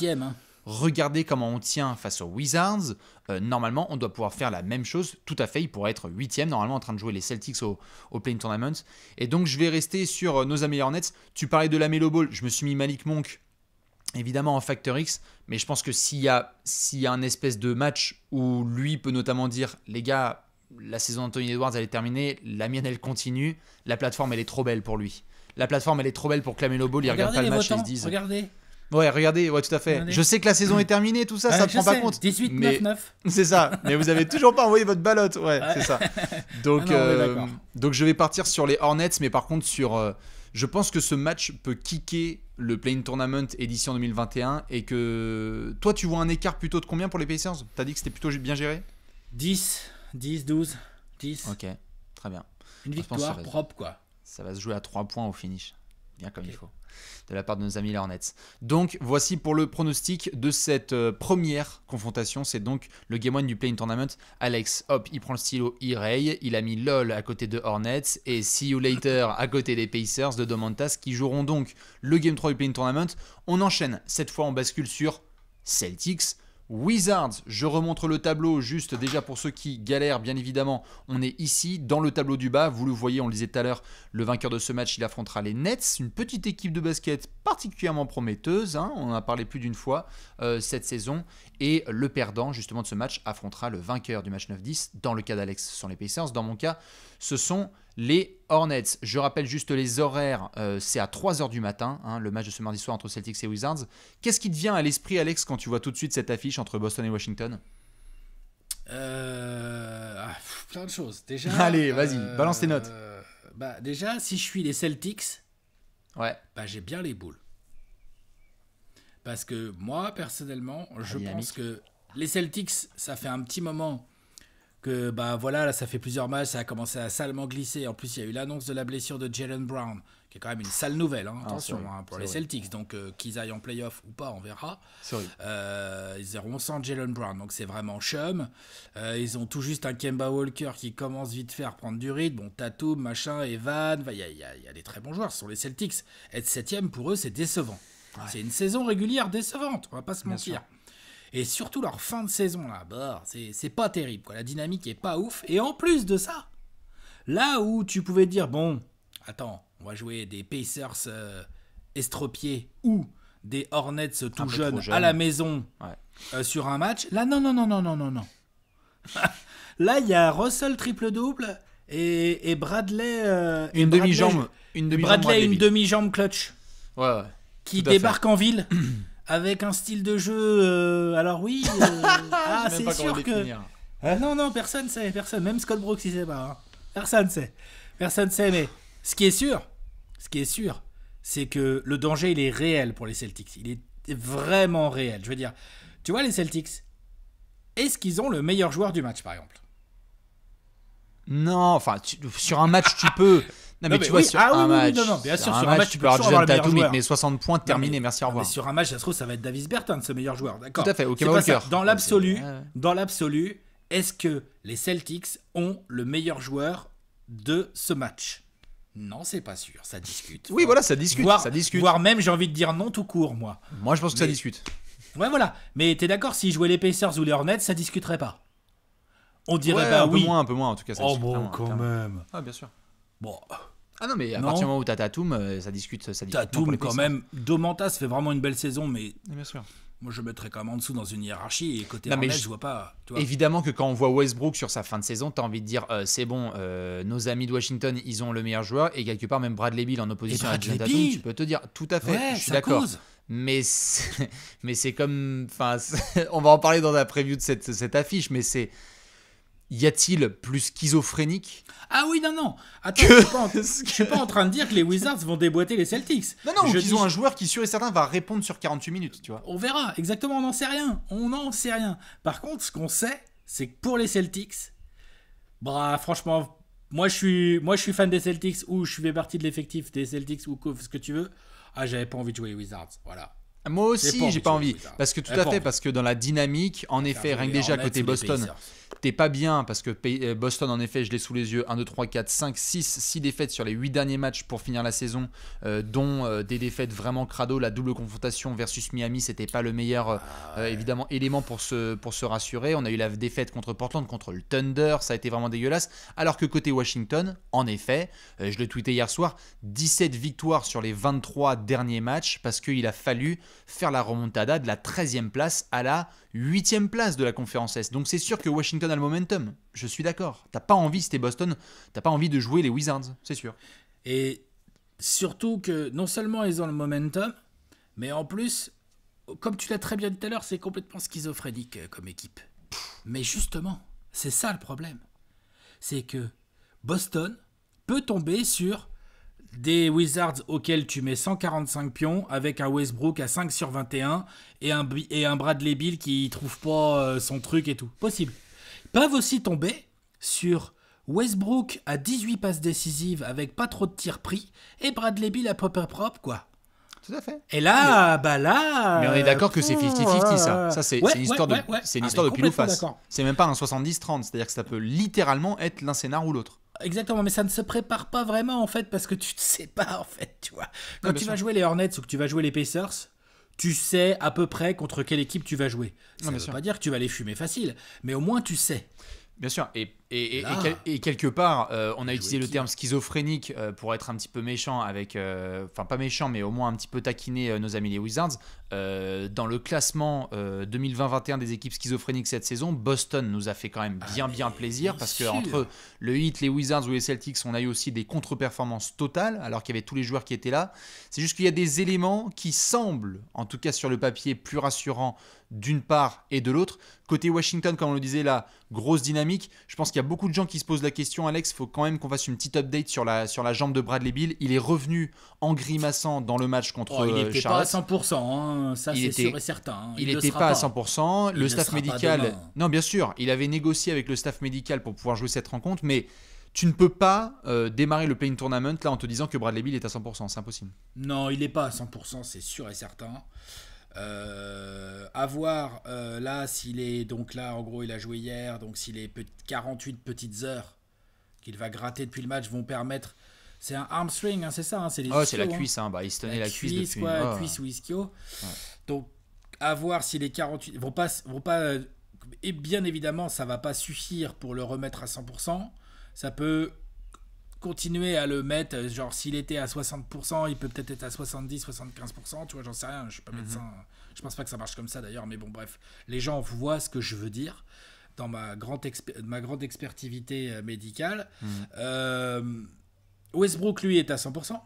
regardez comment on tient face aux Wizards. Normalement, on doit pouvoir faire la même chose. Tout à fait, il pourrait être 8e, normalement, en train de jouer les Celtics au Play-in Tournament. Et donc, je vais rester sur nos amis Hornets. Tu parlais de la Melo Ball. Je me suis mis Malik Monk, évidemment, en Factor X. Mais je pense que s'il y a un espèce de match où lui peut notamment dire « Les gars, la saison d'Anthony Edwards, elle est terminée. La mienne, elle continue. La plateforme, elle est trop belle pour lui. La plateforme, elle est trop belle pour que la Melo Ball, il regarde pas le match et se dise... Regardez. Ouais, regardez, ouais, tout à fait. Je sais que la saison est terminée, tout ça, ça ne prend pas compte. 18-9-9. C'est ça, mais vous avez toujours pas envoyé votre ballotte, ouais. C'est ça. Donc, donc je vais partir sur les Hornets, mais par contre sur... je pense que ce match peut kicker le Play-in Tournament édition 2021 et que... Toi, tu vois un écart plutôt de combien pour les Pacers? T'as dit que c'était plutôt bien géré? 10, 12, 10. Ok, très bien. Une victoire propre, quoi. Ça va se jouer à 3 points au finish. Bien comme il faut. De la part de nos amis les Hornets. Donc voici pour le pronostic de cette première confrontation. C'est donc le Game 1 du Play-in Tournament. Alex, hop, il prend le stylo, il raye. Il a mis LOL à côté de Hornets et See You Later à côté des Pacers de Domantas qui joueront donc le Game 3 du Play-in Tournament. On enchaîne. Cette fois, on bascule sur Celtics. Wizards, je remontre le tableau juste déjà pour ceux qui galèrent bien évidemment. On est ici dans le tableau du bas, vous le voyez, on le disait tout à l'heure, le vainqueur de ce match il affrontera les Nets, une petite équipe de basket particulièrement prometteuse, hein, on en a parlé plus d'une fois cette saison, et le perdant justement de ce match affrontera le vainqueur du match 9-10, dans le cas d'Alex ce sont les Pacers, dans mon cas ce sont les Hornets. Je rappelle juste les horaires, c'est à 3h du matin, hein, le match de ce mardi soir entre Celtics et Wizards. Qu'est-ce qui te vient à l'esprit, Alex, quand tu vois tout de suite cette affiche entre Boston et Washington ? Plein de choses. Déjà, allez, vas-y, balance tes notes. Déjà, si je suis les Celtics, ouais. J'ai bien les boules. Parce que moi, personnellement, je pense que les Celtics, ça fait un petit moment que, là, ça fait plusieurs matchs, ça a commencé à salement glisser. En plus, il y a eu l'annonce de la blessure de Jaylen Brown, qui est quand même une sale nouvelle, hein, attention, pour les Celtics. Donc, qu'ils aillent en playoff ou pas, on verra. Ils iront sans Jaylen Brown, donc c'est vraiment chum. Ils ont tout juste un Kemba Walker qui commence vite fait à prendre du rythme. Bon, Tatum, machin, Evan, il y a des très bons joueurs, ce sont les Celtics. Être 7ème, pour eux, c'est décevant. Ouais. C'est une saison régulière décevante, on va pas se mentir. Et surtout leur fin de saison, là, c'est pas terrible, quoi. La dynamique est pas ouf. Et en plus de ça, là où tu pouvais dire, bon, attends, on va jouer des Pacers estropiés ou des Hornets tout jeunes à la maison sur un match, là, non. Là, il y a Russell triple-double et Bradley... une demi-jambe clutch. Ouais. Qui débarque en ville avec un style de jeu. Alors oui, c'est sûr que. Non, personne sait, personne. Même Scott Brooks, il sait pas. Hein. Personne sait. Mais ce qui est sûr, c'est que le danger, il est réel pour les Celtics. Il est vraiment réel. Je veux dire, tu vois les Celtics. Est-ce qu'ils ont le meilleur joueur du match, par exemple ? Non, enfin, sur un match, tu peux. Non, mais tu vois, sur un match, bien sûr, sur un match, tu peux avoir Jason Tatum, il te met 60 points, terminé, merci, au revoir. Mais sur un match, ça se trouve, ça va être Davis Bertans, ce meilleur joueur, d'accord ? Tout à fait, ok, Walker. Dans l'absolu, est-ce que les Celtics ont le meilleur joueur de ce match ? Non, c'est pas sûr, ça discute. Oui, voilà, ça discute. Voire même, j'ai envie de dire non tout court, moi. Moi, je pense que ça discute. Ouais, voilà. Mais t'es d'accord, s'ils jouaient les Pacers ou les Hornets, ça discuterait pas. On dirait un peu moins en tout cas. Ça quand même. Ah, bien sûr. Bon. Ah non, mais à partir du moment où t'as Tatum, ça discute. Tatum, quand même. Domantas fait vraiment une belle saison, mais. Bien sûr. Moi, je mettrais quand même en dessous dans une hiérarchie. Et côté Hornets, je vois pas. Tu vois. Évidemment que quand on voit Westbrook sur sa fin de saison, t'as envie de dire c'est bon, nos amis de Washington, ils ont le meilleur joueur. Et quelque part, même Bradley Beal en opposition à Jason Tatum, tu peux te dire tout à fait. Ouais, je suis d'accord. Mais c'est comme. Enfin, on va en parler dans la preview de cette affiche, mais c'est. Y a-t-il plus schizophrénique ? Ah oui, non. Attends, je suis pas en train de dire que les Wizards vont déboîter les Celtics. Non, ils ont un joueur qui, sûr et certain, va répondre sur 48 minutes, tu vois. On verra, exactement, on n'en sait rien. Par contre, ce qu'on sait, c'est que pour les Celtics, franchement, moi je suis fan des Celtics ou je fais partie de l'effectif des Celtics ou ce que tu veux. J'avais pas envie de jouer les Wizards, voilà. Moi aussi, j'ai pas envie. Parce que parce que dans la dynamique, en effet, rien que déjà côté Boston, t'es pas bien parce que Boston, en effet, je l'ai sous les yeux, 1, 2, 3, 4, 5, 6 défaites sur les 8 derniers matchs pour finir la saison, dont des défaites vraiment crado. La double confrontation versus Miami, c'était pas le meilleur évidemment élément pour se rassurer. On a eu la défaite contre Portland, contre le Thunder, ça a été vraiment dégueulasse. Alors que côté Washington, en effet, je le tweetais hier soir, 17 victoires sur les 23 derniers matchs parce qu'il a fallu faire la remontada de la 13e place à la 8e place de la conférence Est. Donc c'est sûr que Washington a le momentum, je suis d'accord. T'as pas envie, si t'es Boston, t'as pas envie de jouer les Wizards, c'est sûr. Et surtout que non seulement ils ont le momentum, mais en plus, comme tu l'as très bien dit tout à l'heure, c'est complètement schizophrénique comme équipe. Mais justement, c'est ça le problème. C'est que Boston peut tomber sur des Wizards auxquels tu mets 145 pions avec un Westbrook à 5 sur 21 et un Bradley Beal qui trouve pas son truc et tout. Possible. Ils peuvent aussi tomber sur Westbrook à 18 passes décisives avec pas trop de tirs pris et Bradley Beal à propre quoi. Tout à fait. Et là, Mais on est d'accord que c'est 50-50 ça. Ça, c'est une histoire de pile ou face. C'est même pas un 70-30. C'est-à-dire que ça peut littéralement être l'un scénar ou l'autre. Exactement, mais ça ne se prépare pas vraiment en fait parce que tu ne sais pas en fait, tu vois. Quand tu vas jouer les Hornets ou que tu vas jouer les Pacers, tu sais à peu près contre quelle équipe tu vas jouer. Ça ne veut pas dire que tu vas les fumer facile, mais au moins tu sais. Bien sûr, et Et quelque part, on a utilisé le terme schizophrénique pour être un petit peu méchant avec... Enfin, pas méchant, mais au moins un petit peu taquiner nos amis les Wizards. Dans le classement 2020-21 des équipes schizophréniques cette saison, Boston nous a fait quand même bien plaisir parce qu'entre le Heat, les Wizards ou les Celtics, on a eu aussi des contre-performances totales alors qu'il y avait tous les joueurs qui étaient là. C'est juste qu'il y a des éléments qui semblent, en tout cas sur le papier, plus rassurants d'une part et de l'autre. Côté Washington, comme on le disait là, grosse dynamique. Je pense qu'il y a beaucoup de gens qui se posent la question, Alex, il faut quand même qu'on fasse une petite update sur la jambe de Bradley Beal. Il est revenu en grimaçant dans le match contre Charlotte. Il n'était pas à 100%, hein. Ça c'est sûr et certain. Hein. Il n'était pas à 100%. Le staff médical... Non, bien sûr, il avait négocié avec le staff médical pour pouvoir jouer cette rencontre, mais tu ne peux pas démarrer le play-in tournament là en te disant que Bradley Beal est à 100%, c'est impossible. Non, il n'est pas à 100%, c'est sûr et certain. À voir là s'il est donc là en gros il a joué hier, donc si les 48 petites heures qu'il va gratter depuis le match vont permettre, c'est un hamstring, hein, c'est ça, hein, c'est les c'est la cuisse, hein, il se tenait la cuisse depuis cuisse ou ischio. Donc à voir si les 48 vont pas et bien évidemment ça va pas suffire pour le remettre à 100%. Ça peut continuer à le mettre, genre s'il était à 60%, il peut peut-être être à 70, 75%, tu vois, j'en sais rien, je suis pas médecin, je pense pas que ça marche comme ça d'ailleurs, mais bon bref, les gens voient ce que je veux dire dans ma grande expertivité médicale. Westbrook, lui, est à 100%,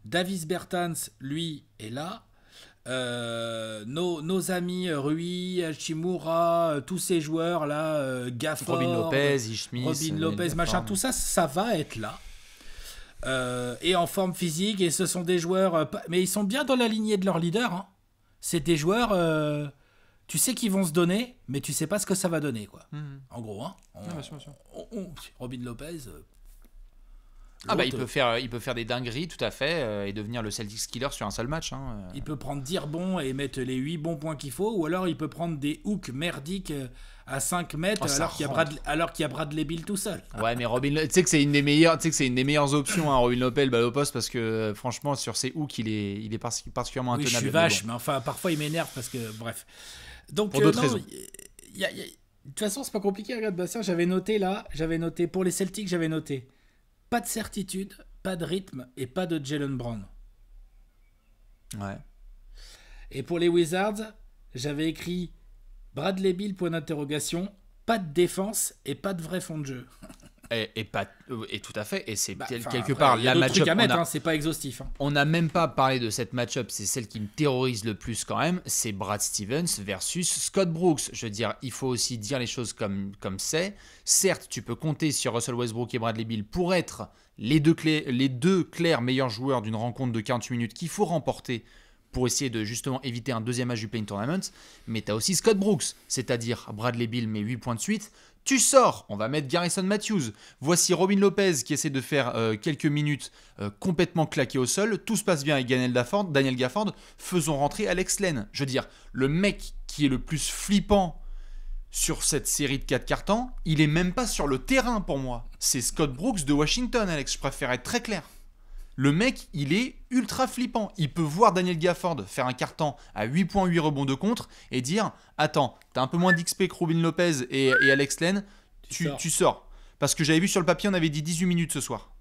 Davis Bertans, lui, est là, nos amis Rui, Hachimura, tous ces joueurs là, Gafford, Robin Lopez, Ishmis, Robin Lopez, machin, tout ça, ça va être là. Et en forme physique, et ce sont des joueurs, mais ils sont bien dans la lignée de leur leader. Hein. C'est des joueurs, tu sais qu'ils vont se donner, mais tu sais pas ce que ça va donner, quoi. En gros, hein. Robin Lopez. Il peut faire des dingueries, tout à fait, et devenir le Celtics killer sur un seul match. Hein. Il peut prendre 10 rebonds et mettre les 8 bons points qu'il faut, ou alors il peut prendre des hooks merdiques à 5 mètres alors qu'il y a Bradley Beal tout seul. Ouais, mais Robin, tu sais que c'est une des meilleures options, hein, Robin Lopez, le balle au poste, parce que franchement, sur ses hooks, il est particulièrement intenable. Je suis vache, mais enfin, parfois il m'énerve parce que, bref. Donc, pour d'autres raisons. De toute façon, c'est pas compliqué, regarde, Bastien, j'avais noté pour les Celtics, pas de certitude, pas de rythme et pas de Jaylen Brown. Ouais. Et pour les Wizards, j'avais écrit Bradley Beal, point d'interrogation, pas de défense et pas de vrai fond de jeu. Et tout à fait, et c'est quelque part la match-up. C'est pas exhaustif. Hein. On n'a même pas parlé de cette match-up, c'est celle qui me terrorise le plus quand même, c'est Brad Stevens versus Scott Brooks. Je veux dire, il faut aussi dire les choses comme c'est. Certes, tu peux compter sur Russell Westbrook et Bradley Beal pour être les deux clairs meilleurs joueurs d'une rencontre de 48 minutes qu'il faut remporter pour essayer de justement éviter un deuxième match du play-in tournament. Mais tu as aussi Scott Brooks, c'est-à-dire Bradley Beal met 8 points de suite. Tu sors, on va mettre Garrison Matthews. Voici Robin Lopez qui essaie de faire quelques minutes complètement claqué au sol. Tout se passe bien avec Daniel Gafford. Faisons rentrer Alex Len. Je veux dire, le mec qui est le plus flippant sur cette série de 4 cartons, il est même pas sur le terrain pour moi. C'est Scott Brooks de Washington, Alex. Je préfère être très clair. Le mec, il est ultra flippant. Il peut voir Daniel Gafford faire un carton à 8.8 rebonds de contre et dire « Attends, t'as un peu moins d'XP que Robin Lopez et Alex Len, tu sors. » Parce que j'avais vu sur le papier, on avait dit 18 minutes ce soir.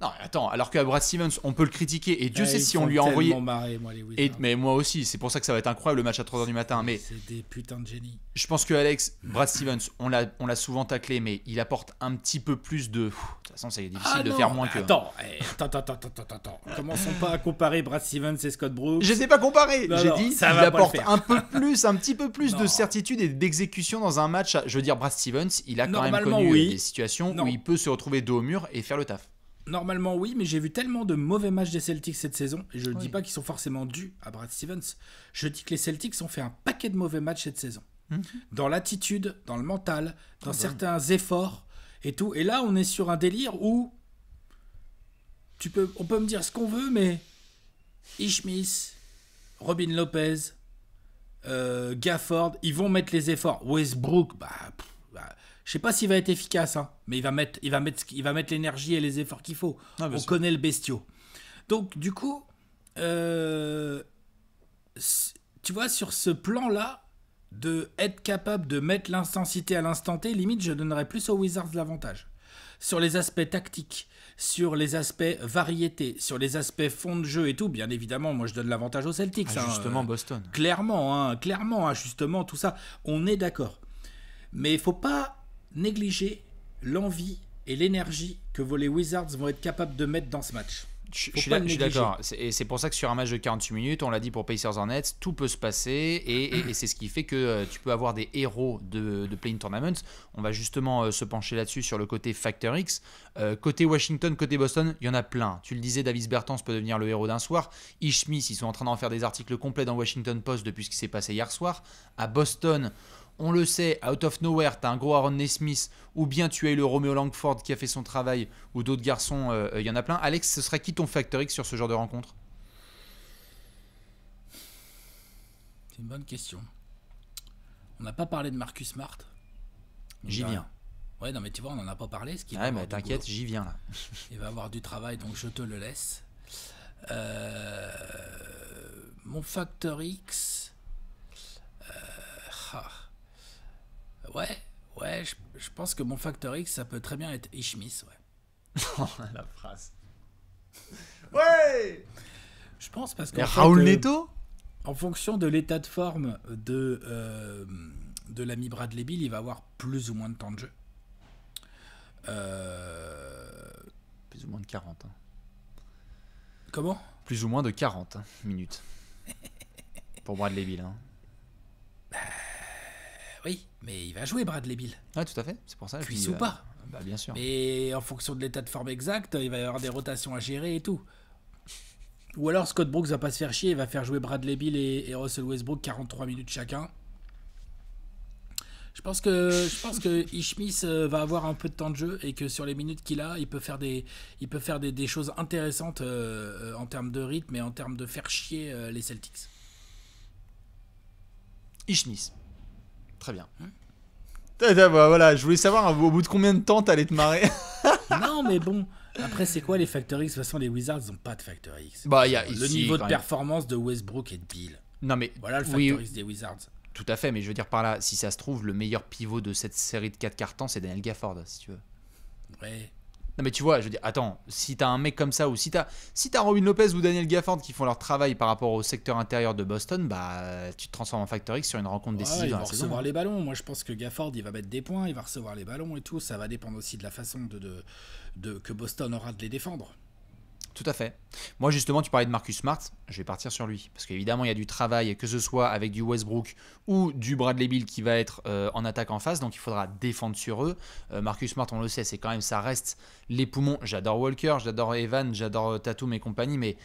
Non, attends, alors qu'à Brad Stevens, on peut le critiquer et Dieu sait si on lui a envoyé. Mais moi aussi, c'est pour ça que ça va être incroyable le match à 3h du matin. Mais c'est des putains de génies. Je pense que Brad Stevens, on l'a souvent taclé, mais il apporte un petit peu plus de. De toute façon, c'est difficile de faire moins que. Attends. Commençons pas à comparer Brad Stevens et Scott Brooks. Je ne sais pas comparer. J'ai dit qu'il apporte un petit peu plus de certitude et d'exécution dans un match. Je veux dire, Brad Stevens, il a quand même connu des situations où il peut se retrouver dos au mur et faire le taf. Normalement oui, mais j'ai vu tellement de mauvais matchs des Celtics cette saison, et je ne dis pas qu'ils sont forcément dus à Brad Stevens, je dis que les Celtics ont fait un paquet de mauvais matchs cette saison. Dans l'attitude, dans le mental, dans certains efforts et tout. Et là, on est sur un délire où on peut me dire ce qu'on veut, mais Ishmis, Robin Lopez, Gafford, ils vont mettre les efforts. Westbrook, je sais pas s'il va être efficace, hein, mais il va mettre l'énergie et les efforts qu'il faut. On connaît le bestiau. Donc, du coup, tu vois, sur ce plan-là, de être capable de mettre l'intensité à l'instant T, limite, je donnerais plus aux Wizards l'avantage. Sur les aspects tactiques, sur les aspects variété, sur les aspects fond de jeu et tout, bien évidemment, moi je donne l'avantage aux Celtics. Justement, Boston. Clairement, justement, tout ça, on est d'accord. Mais il ne faut pas négliger l'envie et l'énergie que les Wizards vont être capables de mettre dans ce match. Je suis d'accord. Et c'est pour ça que sur un match de 48 minutes, on l'a dit pour Pacers Hornets, tout peut se passer. Et c'est ce qui fait que tu peux avoir des héros de Play-in Tournament. On va justement se pencher là-dessus sur le côté Factor X. Côté Washington, côté Boston, il y en a plein. Tu le disais, Davis Bertans peut devenir le héros d'un soir. Ish Smith, ils sont en train d'en faire des articles complets dans Washington Post depuis ce qui s'est passé hier soir. À Boston, on le sait, out of nowhere, tu as un gros Aaron Nesmith, ou bien tu as eu le Romeo Langford qui a fait son travail, ou d'autres garçons, il y en a plein. Alex, ce serait qui ton Factor X sur ce genre de rencontre? C'est une bonne question. On n'a pas parlé de Marcus Smart. J'y viens. Ouais, non, mais tu vois, on n'en a pas parlé. Ouais, mais t'inquiète, j'y viens là. Il va avoir du travail, donc je te le laisse. Mon Factor X. Ouais, je pense que mon Factor X, ça peut très bien être Ish Smith, ouais. La phrase. Ouais. Je pense parce que Raoul Neto, en fonction de l'état de forme de l'ami Bradley Beal, il va avoir plus ou moins de temps de jeu. Plus ou moins de 40. Hein. Comment ? Plus ou moins de 40 minutes. Pour Bradley Beal. Hein. Oui, mais il va jouer Bradley Beal. Ouais, tout à fait, c'est pour ça. Puisse ou pas. Bah, bien sûr. Mais en fonction de l'état de forme exact, il va y avoir des rotations à gérer et tout. Ou alors Scott Brooks va pas se faire chier, il va faire jouer Bradley Beal et Russell Westbrook 43 minutes chacun. Je pense que Ish Smith va avoir un peu de temps de jeu et que sur les minutes qu'il a, il peut faire des choses intéressantes en termes de rythme et en termes de faire chier les Celtics. Ish Smith. Très bien. Voilà, je voulais savoir au bout de combien de temps t'allais te marrer. Non, mais bon. Après, c'est quoi les Factor X? De toute façon, les Wizards n'ont pas de Factor X. Bah, y a le niveau de performance de Westbrook et de Beal. Non, mais voilà le Factor X des Wizards. Tout à fait, mais je veux dire par là, si ça se trouve, le meilleur pivot de cette série de 4 cartons, c'est Daniel Gafford, si tu veux. Ouais. Non, mais tu vois, je veux dire, attends, si t'as un mec comme ça, ou si t'as Robin Lopez ou Daniel Gafford qui font leur travail par rapport au secteur intérieur de Boston, bah, tu te transformes en Factor X sur une rencontre décisive. Il va recevoir les ballons. Moi, je pense que Gafford, il va mettre des points, il va recevoir les ballons et tout. Ça va dépendre aussi de la façon que Boston aura de les défendre. Tout à fait. Moi, justement, tu parlais de Marcus Smart, je vais partir sur lui. Parce qu'évidemment, il y a du travail, que ce soit avec du Westbrook ou du Bradley Beal qui va être en attaque en face. Donc, il faudra défendre sur eux. Marcus Smart, on le sait, c'est quand même, ça reste les poumons. J'adore Walker, j'adore Evan, j'adore Tatum et compagnie, mais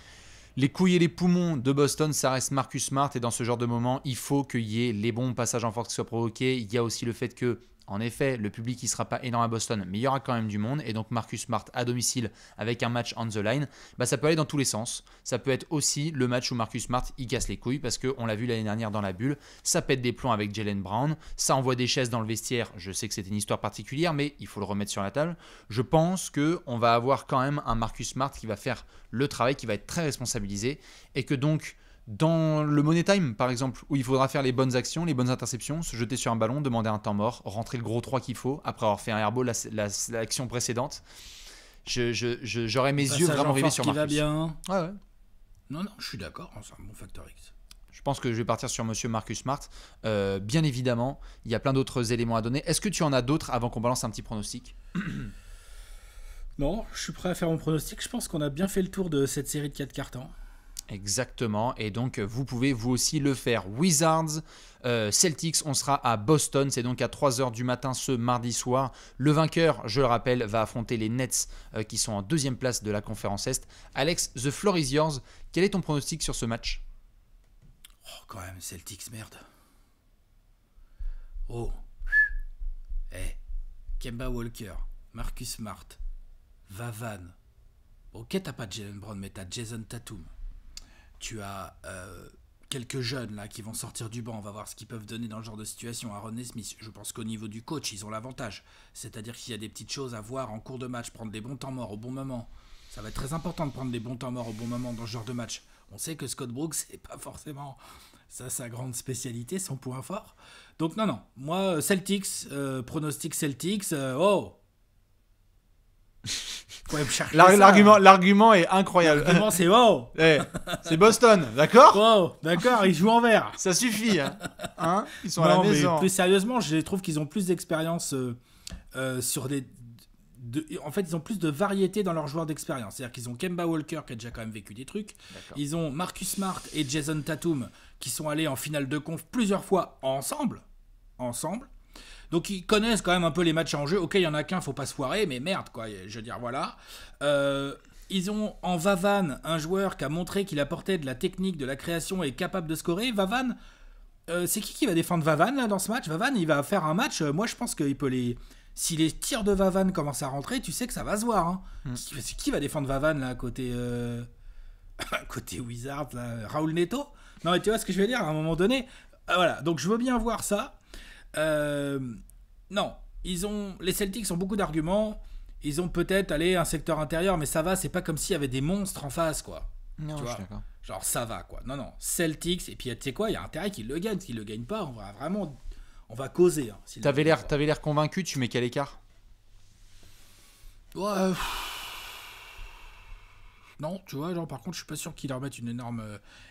les couilles et les poumons de Boston, ça reste Marcus Smart. Et dans ce genre de moment, il faut qu'il y ait les bons passages en force qui soient provoqués. Il y a aussi le fait que, en effet, le public ne sera pas énorme à Boston, mais il y aura quand même du monde. Et donc Marcus Smart à domicile avec un match on the line, bah, ça peut aller dans tous les sens. Ça peut être aussi le match où Marcus Smart il casse les couilles parce qu'on l'a vu l'année dernière dans la bulle. Ça pète des plombs avec Jaylen Brown. Ça envoie des chaises dans le vestiaire. Je sais que c'était une histoire particulière, mais il faut le remettre sur la table. Je pense qu'on va avoir quand même un Marcus Smart qui va faire le travail, qui va être très responsabilisé. Et que donc, dans le Money Time, par exemple, où il faudra faire les bonnes actions, les bonnes interceptions, se jeter sur un ballon, demander un temps mort, rentrer le gros 3 qu'il faut, après avoir fait un airball l'action précédente, j'aurais mes yeux vraiment rivés sur Marcus. Qui va bien. Ouais. Non, je suis d'accord, c'est un bon Factor X. Je pense que je vais partir sur monsieur Marcus Smart. Bien évidemment, il y a plein d'autres éléments à donner. Est-ce que tu en as d'autres avant qu'on balance un petit pronostic? Non, je suis prêt à faire mon pronostic. Je pense qu'on a bien fait le tour de cette série de 4 cartons. Exactement, et donc vous pouvez vous aussi le faire. Wizards, Celtics, on sera à Boston, c'est donc à 3h du matin ce mardi soir. Le vainqueur, je le rappelle, va affronter les Nets qui sont en deuxième place de la conférence Est. Alex, the floor is yours. Quel est ton pronostic sur ce match? Oh, quand même, Celtics, merde. Oh. Kemba Walker, Marcus Smart, Vavan. Ok, t'as pas Jaylen Brown, mais t'as Jason Tatum. Tu as quelques jeunes là qui vont sortir du banc. On va voir ce qu'ils peuvent donner dans ce genre de situation. Aaron Nesmith, je pense qu'au niveau du coach, ils ont l'avantage. C'est-à-dire qu'il y a des petites choses à voir en cours de match, prendre des bons temps morts au bon moment. Ça va être très important de prendre des bons temps morts au bon moment dans ce genre de match. On sait que Scott Brooks, c'est pas forcément ça sa grande spécialité, son point fort. Donc non, moi Celtics, pronostic Celtics, L'argument est incroyable. L'argument c'est c'est Boston, d'accord? D'accord, ils jouent en vert. Ça suffit, hein, ils sont à la maison. Mais plus sérieusement, je trouve qu'ils ont plus d'expérience sur des... en fait, ils ont plus de variété dans leurs joueurs d'expérience. C'est-à-dire qu'ils ont Kemba Walker qui a déjà quand même vécu des trucs. D'accord. Ils ont Marcus Smart et Jason Tatum qui sont allés en finale de conf plusieurs fois ensemble. Donc ils connaissent quand même un peu les matchs en jeu. Ok, il y en a qu'un, faut pas se foirer, mais merde quoi. Je veux dire voilà. Ils ont en Vavan un joueur qui a montré qu'il apportait de la technique, de la création et est capable de scorer. Vavan, c'est qui va défendre Vavan là dans ce match? Vavan, il va faire un match. Moi, je pense qu'il peut les. Si les tirs de Vavan commencent à rentrer, tu sais que ça va se voir. Hein. C'est qui va défendre Vavan là côté côté Wizards là, Raoul Neto? Non mais tu vois ce que je veux dire à un moment donné. Voilà. Donc je veux bien voir ça. Non, les Celtics ont beaucoup d'arguments. Ils ont peut-être un secteur intérieur, mais ça va. C'est pas comme s'il y avait des monstres en face, quoi. Non, tu vois, je suis d'accord. Genre ça va, quoi. Non, Celtics. Et puis tu sais quoi, il y a intérêt qu'ils le gagnent. S'ils le gagnent pas, on va causer. Hein, t'avais l'air convaincu. Tu mets quel écart? Ouais. Non, tu vois, genre par contre, je suis pas sûr qu'ils leur mettent une énorme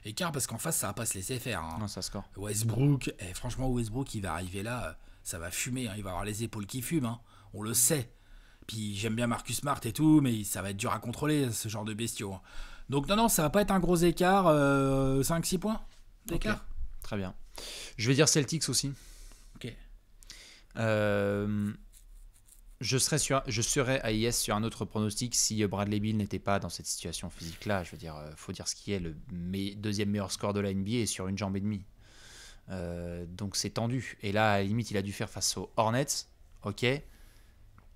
écart parce qu'en face, ça va pas se laisser faire. Hein. Non, ça score. Westbrook, franchement, Westbrook, il va arriver là, ça va fumer. Hein, il va avoir les épaules qui fument. Hein, on le sait. Puis j'aime bien Marcus Smart et tout, mais ça va être dur à contrôler ce genre de bestiaux. Hein. Donc non, ça va pas être un gros écart, 5-6 points d'écart. Okay. Très bien. Je vais dire Celtics aussi. Ok. Je serais à IS sur un autre pronostic si Bradley Beal n'était pas dans cette situation physique-là. Je veux dire, faut dire ce qui est, le deuxième meilleur score de la NBA est sur une jambe et demie. Donc c'est tendu. Et là, à la limite, il a dû faire face aux Hornets. Ok.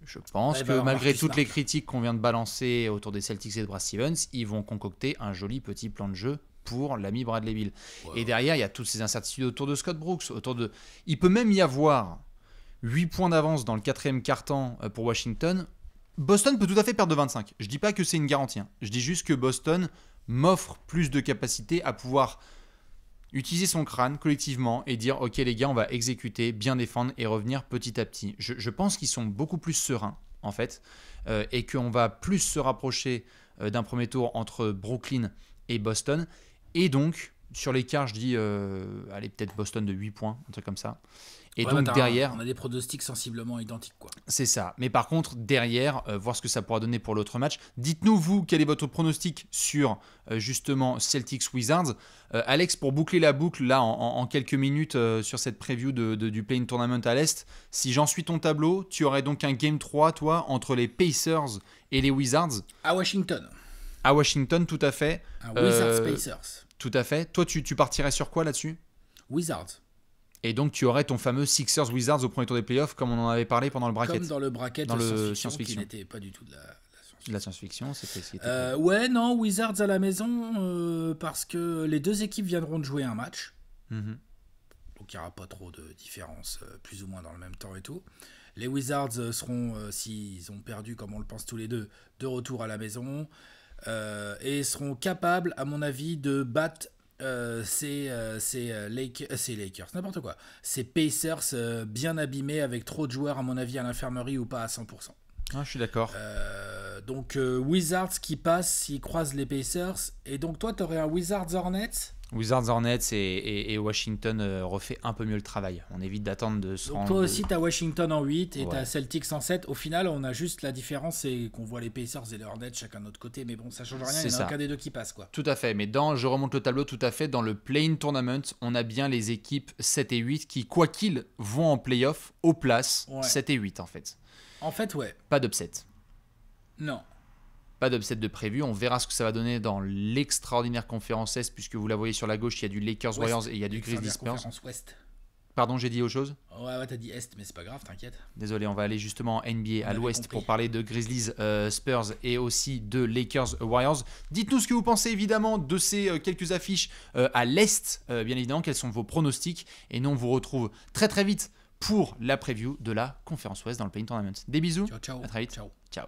Je pense que malgré toutes les critiques qu'on vient de balancer autour des Celtics et de Brad Stevens, ils vont concocter un joli petit plan de jeu pour l'ami Bradley Beal. Wow. Et derrière, il y a toutes ces incertitudes autour de Scott Brooks. Il peut même y avoir 8 points d'avance dans le quatrième quart-temps pour Washington. Boston peut tout à fait perdre de 25. Je ne dis pas que c'est une garantie. Hein. Je dis juste que Boston m'offre plus de capacité à pouvoir utiliser son crâne collectivement et dire « Ok les gars, on va exécuter, bien défendre et revenir petit à petit ». Je pense qu'ils sont beaucoup plus sereins en fait et qu'on va plus se rapprocher d'un premier tour entre Brooklyn et Boston. Et donc, sur l'écart, je dis allez, peut-être Boston de 8 points, un truc comme ça. Et donc derrière, on a des pronostics sensiblement identiques, quoi. C'est ça. Mais par contre, derrière, voir ce que ça pourra donner pour l'autre match. Dites-nous, vous, quel est votre pronostic sur justement Celtics Wizards. Alex, pour boucler la boucle, là, en quelques minutes, sur cette preview du Play-in Tournament à l'Est, si j'en suis ton tableau, tu aurais donc un Game 3, toi, entre les Pacers et les Wizards. À Washington. À Washington, tout à fait. Wizards-Pacers. Tout à fait. Toi, tu partirais sur quoi là-dessus? Wizards. Et donc, tu aurais ton fameux Sixers-Wizards au premier tour des playoffs, comme on en avait parlé pendant le bracket. Comme dans le bracket dans le science-fiction, qui n'était pas du tout de la science-fiction. Ouais, non, Wizards à la maison, parce que les deux équipes viendront de jouer un match. Mm-hmm. Donc, il n'y aura pas trop de différence, plus ou moins dans le même temps et tout. Les Wizards seront, s'ils ont perdu, comme on le pense tous les deux, de retour à la maison. Et seront capables, à mon avis, de battre ces Lakers, n'importe quoi. Ces Pacers bien abîmés avec trop de joueurs, à mon avis, à l'infirmerie ou pas à 100%. Ah, je suis d'accord. Donc Wizards qui passe, s'ils croisent les Pacers. Et donc toi, tu aurais un Wizards Hornets. Wizards Hornets et Washington refait un peu mieux le travail. On évite d'attendre de se rendre... Toi aussi, tu as Washington en 8 et tu as Celtics en 7. Au final, on a juste la différence, c'est qu'on voit les Pacers et les Hornets chacun de notre côté. Mais bon, ça change rien, il n'y en a aucun des deux qui passe, quoi. Tout à fait, mais je remonte le tableau tout à fait. Dans le Play-in Tournament, on a bien les équipes 7 et 8 qui, quoi qu'ils, vont en play-off aux places 7 et 8 en fait. En fait, ouais. Pas d'upset. Non. Pas d'upset de prévu. On verra ce que ça va donner dans l'extraordinaire conférence Est, puisque vous la voyez sur la gauche, il y a du Lakers Warriors et il y a du Grizzlies Spurs. Ouest. Pardon, j'ai dit autre chose? Ouais, t'as dit Est, mais c'est pas grave, t'inquiète. Désolé, on va aller justement en NBA à l'Ouest pour parler de Grizzlies Spurs et aussi de Lakers Warriors. Dites-nous ce que vous pensez évidemment de ces quelques affiches à l'Est, bien évidemment. Quels sont vos pronostics? Et nous, on vous retrouve très très vite pour la preview de la conférence Ouest dans le Play-in Tournament. Des bisous. Ciao, ciao. À très vite. Ciao. Ciao.